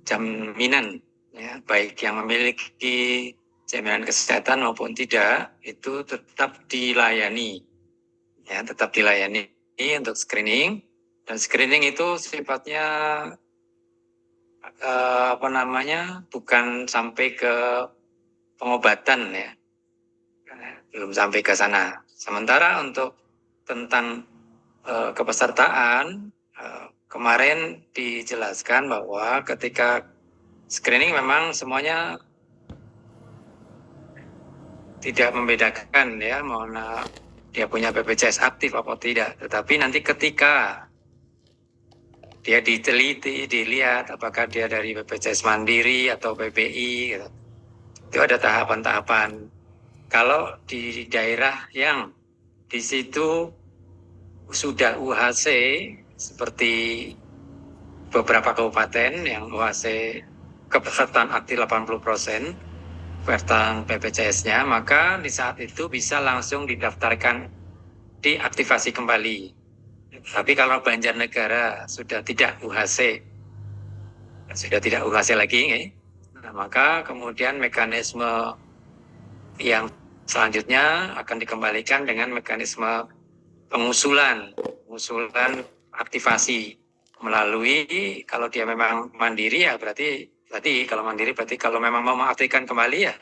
B: jaminan, ya, baik yang memiliki jaminan kesehatan maupun tidak, itu tetap dilayani, ya, tetap dilayani untuk screening. Dan screening itu sifatnya bukan sampai ke pengobatan, ya, belum sampai ke sana. Sementara untuk tentang kepesertaan, kemarin dijelaskan bahwa ketika screening memang semuanya tidak membedakan, ya, mana dia punya BPJS aktif atau tidak. Tetapi nanti ketika dia diteliti, dilihat apakah dia dari BPJS Mandiri atau PPI, gitu. Itu ada tahapan-tahapan. Kalau di daerah yang di situ sudah UHC seperti beberapa kabupaten yang UHC kepesertaan aktif 80%, pesertaan BPJS-nya, maka di saat itu bisa langsung didaftarkan, diaktifasi kembali. Tapi kalau Banjarnegara sudah tidak UHC lagi, nah, maka kemudian mekanisme yang selanjutnya akan dikembalikan dengan mekanisme pengusulan aktivasi melalui, kalau dia memang mandiri ya berarti kalau memang mau mengaktifkan kembali ya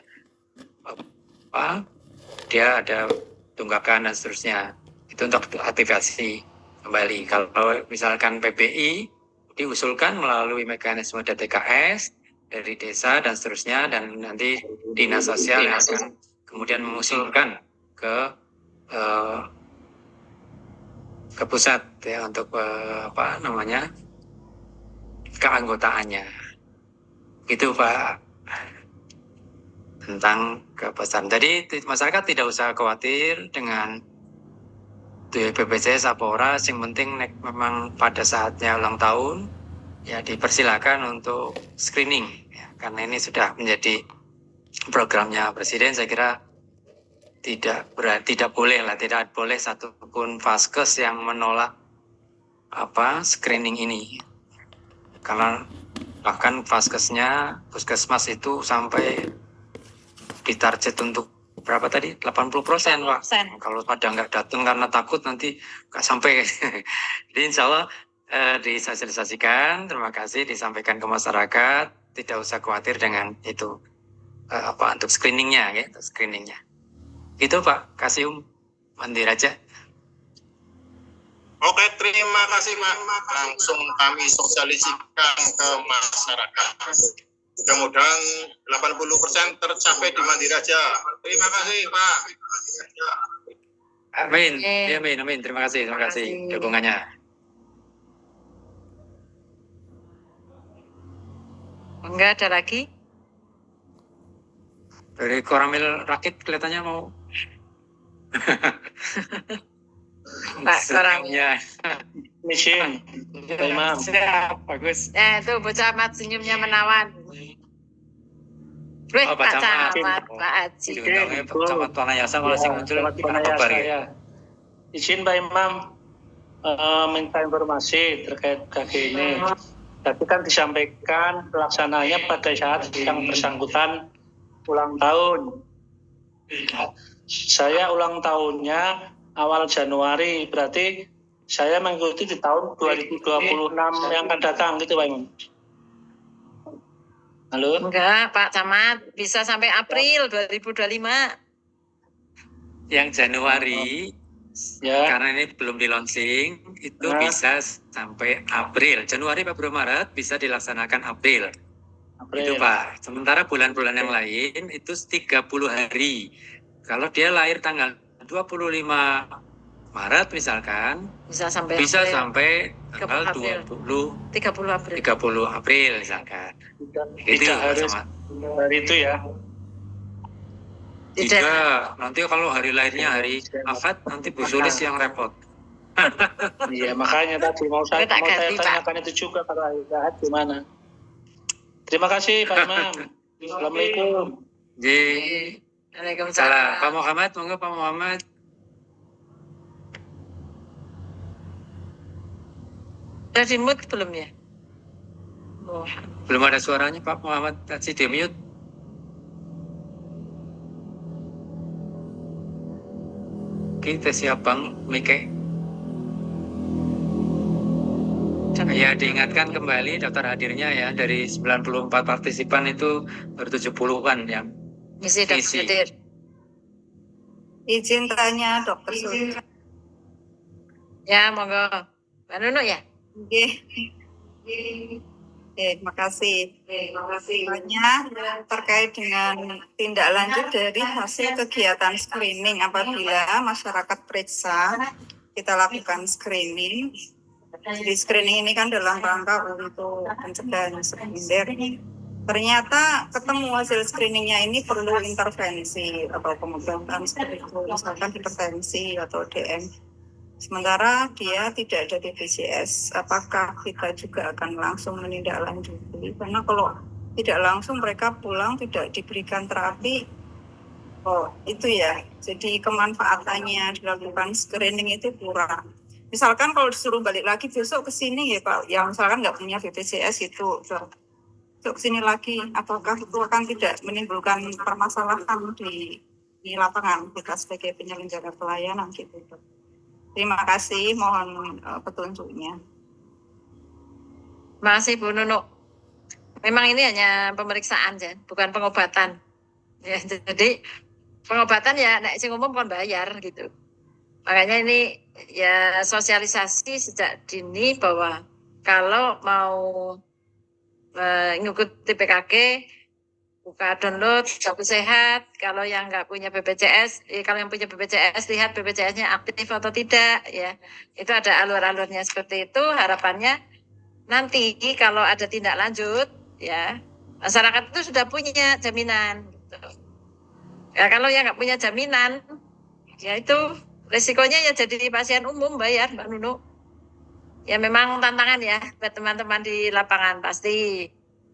B: dia ada tunggakan dan seterusnya, itu untuk aktivasi kembali. Kalau misalkan PPI diusulkan melalui mekanisme DTKS dari desa dan seterusnya, dan nanti dinas sosial yang akan kemudian mengusulkan ke pusat, ya, untuk keanggotaannya. Gitu Pak. tentang kepesan. Jadi masyarakat tidak usah khawatir dengan BPJS apa ora, yang penting memang pada saatnya ulang tahun ya dipersilakan untuk screening ya, karena ini sudah menjadi programnya Presiden. Saya kira tidak boleh satupun vaskes yang menolak screening ini, karena bahkan vaskesnya puskesmas itu sampai ditarget untuk berapa tadi? 80%, Pak. Kalau pada nggak datang karena takut nanti nggak sampai. Jadi insya Allah disosialisasikan, terima kasih, disampaikan ke masyarakat, tidak usah khawatir dengan itu untuk screeningnya, ya, untuk screeningnya. Itu Pak, kasih Mandir aja.
H: Oke, terima kasih Pak. Langsung kami sosialisasikan ke masyarakat. Mudah-mudahan 80% tercapai di Mandiraja. Terima kasih Pak.
B: Amin. Ya, amin. Terima kasih dukungannya.
A: Enggak ada lagi?
B: Dari Koramil Rakit kelihatannya mau.
A: Pak Koramil.
I: Mission. Imam.
B: Siap, bagus.
A: Itu bocah amat senyumnya menawan. Wih, Pak Camat, Pak Haji.
B: Diundangnya Pak Camat Wanayasa malah sing muncul Pak Tobar ya.
I: Izin Pak Imam minta informasi terkait KG ini. Tapi kan disampaikan pelaksananya pada saat yang bersangkutan ulang tahun. Saya ulang tahunnya awal Januari, berarti saya mengikuti di tahun 2026 yang akan datang gitu Pak Imam. Halo?
A: Enggak, Pak Camat, bisa sampai April 2025.
B: Yang Januari,
I: ya,
B: karena ini belum di launching, itu bisa sampai April. Januari, Februari, Maret bisa dilaksanakan April. Itu Pak. Sementara bulan-bulan yang lain itu 30 hari. Kalau dia lahir tanggal 25 Maret misalkan, bisa sampai tanggal 30 April misalkan.
I: Tidak harus hari itu ya.
B: Tidak, nanti kalau hari lahirnya hari Ahad nanti Bu Sulis yang repot.
I: Iya, makanya tadi mau saya tanyakan itu juga, kalau hari Ahad gimana. Terima kasih Pak Imam. Assalamualaikum.
A: Waalaikumsalam.
B: Pak Muhammad, monggo Pak Muhammad.
A: Sudah di-mute belum ya?
B: Belum ada suaranya Pak Muhammad, tadi di-mute. Kita siap Bang Mike. Ya, diingatkan kembali daftar hadirnya ya, dari 94 partisipan itu baru 70-an yang
A: Isi. Hadir.
J: Izin tanya Dokter Suri.
A: Ya, monggo. Mbak Nunu ya?
J: Oke, terima kasih. Tanya terkait dengan tindak lanjut dari hasil kegiatan screening apabila masyarakat periksa, kita lakukan screening. Jadi screening ini kan dalam rangka untuk pencegahan sekunder. Ternyata ketemu hasil screeningnya ini perlu intervensi atau pengobatan seperti itu, misalkan hipertensi atau DM. Sementara dia tidak ada BPJS, apakah kita juga akan langsung menindaklanjuti? Karena kalau tidak langsung mereka pulang tidak diberikan terapi, itu ya. Jadi kemanfaatannya dilakukan screening itu kurang. Misalkan kalau disuruh balik lagi besok ke sini ya Pak, yang misalkan nggak punya BPJS itu, besok ke sini lagi, apakah itu akan tidak menimbulkan permasalahan di lapangan kita sebagai penyelenggara pelayanan gitu. Terima kasih, mohon petunjuknya.
A: Masih Bu Nunu. Memang ini hanya pemeriksaan ya, bukan pengobatan. Ya, jadi pengobatan ya nek sing umum kon bayar gitu. Makanya ini ya sosialisasi sejak dini bahwa kalau mau mengikuti PKG, buka download Saku Sehat. Kalau yang nggak punya BPJS, kalau yang punya BPJS lihat BPJS-nya aktif atau tidak ya. Itu ada alur-alurnya seperti itu. Harapannya nanti kalau ada tindak lanjut ya, masyarakat itu sudah punya jaminan. Gitu. Ya kalau yang nggak punya jaminan, ya itu resikonya ya jadi pasien umum bayar, Mbak Nunu. Ya memang tantangan ya buat teman-teman di lapangan, pasti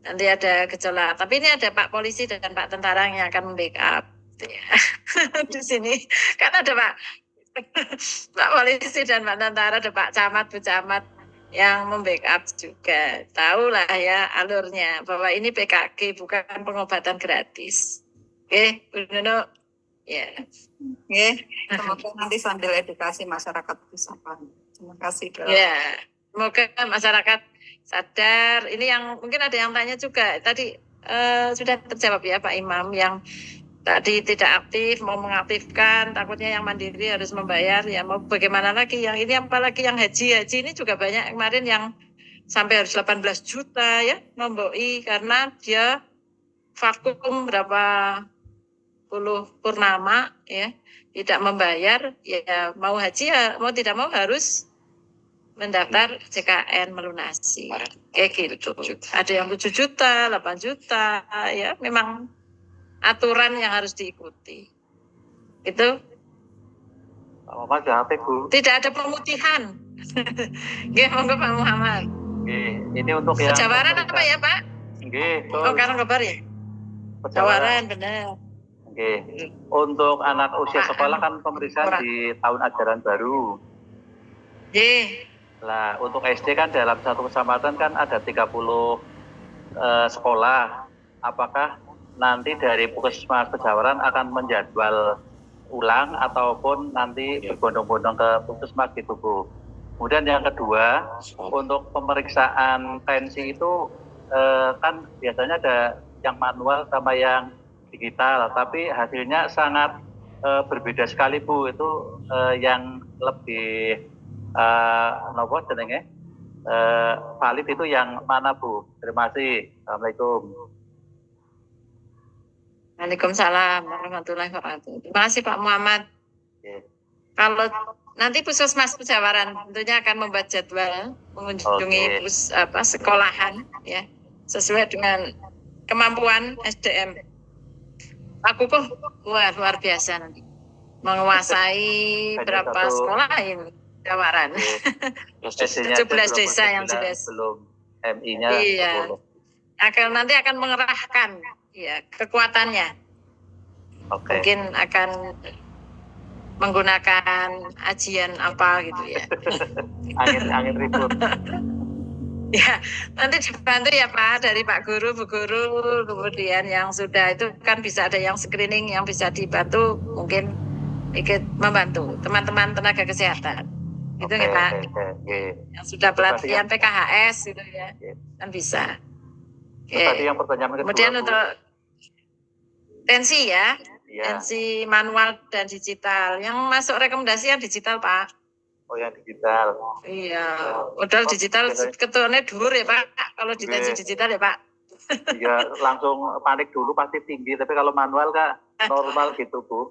A: nanti ada gejolak. Tapi ini ada Pak Polisi dan Pak Tentara yang akan membackup. Ya. Di sini kan ada Pak Polisi dan Pak Tentara, ada Pak Camat, Bu Camat yang membackup juga. Tahu lah ya alurnya bahwa ini PKG bukan pengobatan gratis. Oke, Bu Nunu. Ya.
J: Oke, semoga nanti sambil edukasi masyarakat bisa paham. Terima kasih.
A: Ya, semoga masyarakat sadar. Ini yang mungkin ada yang tanya juga. Tadi sudah terjawab ya Pak Imam yang tadi tidak aktif, mau mengaktifkan, takutnya yang mandiri harus membayar. Ya mau bagaimana lagi? Yang ini apalagi yang haji ini juga banyak kemarin yang sampai harus 18 juta ya memboi karena dia vakum berapa puluh purnama ya tidak membayar, ya mau haji ya mau tidak mau harus mendaftar CKN melunasi kayak gitu. Ada yang 7 juta, 8 juta, ya memang aturan yang harus diikuti. Itu tidak ada pemutihan. Nggih, monggo Pak Muhammad.
K: Ini untuk yang
A: Pejawaran apa ya Pak?
K: Nggih,
A: Oh, karena kabar ya? Pejawaran benar.
K: Oke. Untuk anak usia sekolah kan pemeriksaan di tahun ajaran baru. Nah, untuk SD kan dalam satu kecamatan kan ada 30 sekolah. Apakah nanti dari Puskesmas Pejawaran akan menjadwal ulang ataupun nanti berbondong-bondong ke Puskesmas gitu, Bu? Kemudian yang kedua, untuk pemeriksaan tensi itu kan biasanya ada yang manual sama yang digital, tapi hasilnya sangat berbeda sekali, Bu. Itu yang lebih valid itu yang mana, Bu? Terima kasih. Assalamualaikum.
A: Waalaikumsalam warahmatullahi wabarakatuh. Terima kasih Pak Muhammad. Kalau nanti Puskesmas Pejawaran tentunya akan membuat jadwal mengunjungi sekolahan ya sesuai dengan kemampuan SDM. Aku kok luar biasa nanti menguasai berapa sekolah ini Pejawaran. 17 desa yang sudah
K: belum MI-nya.
A: Iya. Nanti akan mengerahkan ya kekuatannya. Mungkin akan menggunakan ajian apa gitu ya.
K: angin ribut.
A: Ya, nanti dibantu ya Pak dari Pak Guru, Bu Guru, kemudian yang sudah itu kan bisa ada yang screening yang bisa dibantu, mungkin ikut membantu teman-teman tenaga kesehatan. Itu ya Pak. Yang sudah pelatihan PKHS gitu ya, kan bisa.
K: Tadi yang pertanyaan kedua,
A: kemudian untuk tensi ya, tensi manual dan digital. Yang masuk rekomendasi yang digital Pak.
K: Oh yang digital.
A: Iya, modal digital ketuanya dhuwur ya Pak. Kalau di tensi digital ya Pak.
K: Iya, langsung panik dulu pasti tinggi. Tapi kalau manual Kak normal gitu Bu.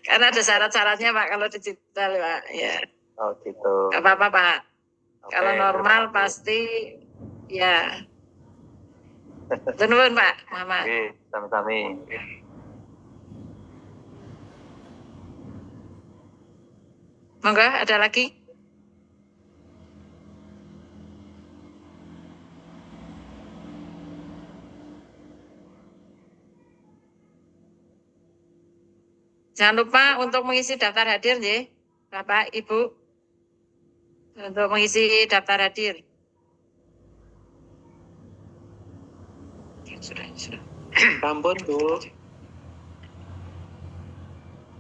A: Karena ada syarat-syaratnya Pak kalau digital Pak. Ya.
K: Oh gitu.
A: Gak apa-apa Pak. Kalau normal pasti ya. Nuwun Pak Muhammad.
K: Oke, sama-sama.
A: Monggo, ada lagi? Jangan lupa untuk mengisi daftar hadir ya, Bapak, Ibu. Untuk mengisi daftar hadir. Sudah.
I: Ampun, Bu.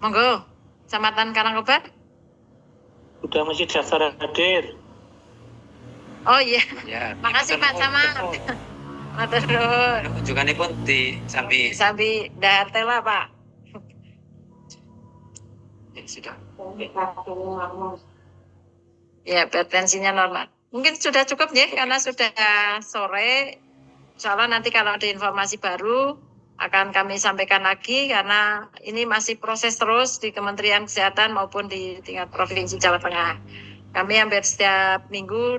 A: Monggo, Kecamatan Karangkobar.
I: Udah mesti daftar hadir.
A: Oh iya.
B: Ya,
A: makasih Pak Camat. Matur nuwun.
B: Kunjungannya pun di
A: Sambi Datela Pak.
B: Ya, sudah.
A: Ya, tensinya normal. Mungkin sudah cukup ya, karena sudah sore. Insya Allah nanti kalau ada informasi baru akan kami sampaikan lagi, karena ini masih proses terus di Kementerian Kesehatan maupun di tingkat Provinsi Jawa Tengah. Kami hampir setiap minggu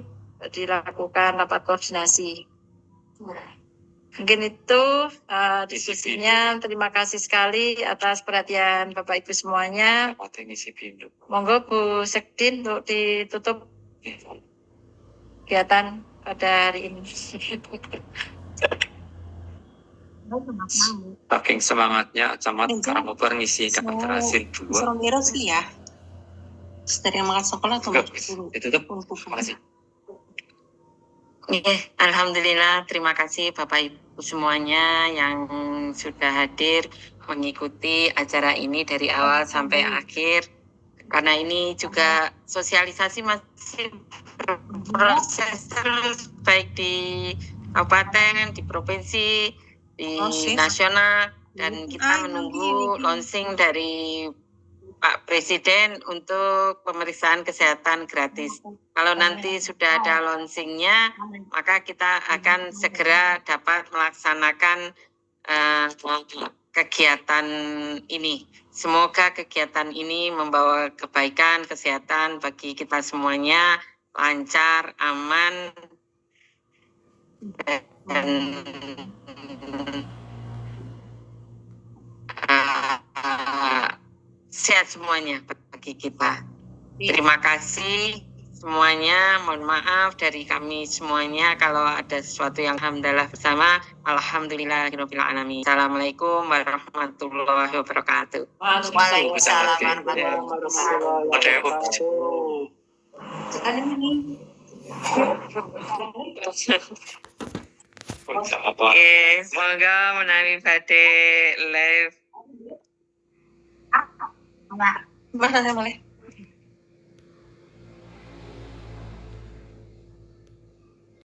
A: dilakukan rapat koordinasi. Mungkin itu diskusinya. Terima kasih sekali atas perhatian Bapak Ibu semuanya. Monggo Bu Sekdin untuk ditutup kegiatan pada hari ini.
B: Saking semangatnya Camat Karangkobar ngisi dapat hasil 2.
E: ya. Dari yang makan sekolah atau
B: Ditutup. Terima kasih.
G: Alhamdulillah, terima kasih Bapak Ibu semuanya yang sudah hadir mengikuti acara ini dari awal sampai akhir. Karena ini juga sosialisasi masih proses terus, baik di kabupaten, di provinsi, di nasional, dan kita menunggu launching dari Pak Presiden untuk pemeriksaan kesehatan gratis. Kalau nanti sudah ada launchingnya, maka kita akan segera dapat melaksanakan kegiatan ini. Semoga kegiatan ini membawa kebaikan, kesehatan bagi kita semuanya, lancar, aman, dan sehat semuanya bagi kita. Terima kasih semuanya. Mohon maaf dari kami semuanya kalau ada sesuatu yang alhamdulillah bersama. Alhamdulillahirabbil alamin. Assalamualaikum warahmatullahi wabarakatuh.
E: Waalaikumsalam warahmatullahi wabarakatuh.
G: Semoga menawi badhe live.
E: Boleh.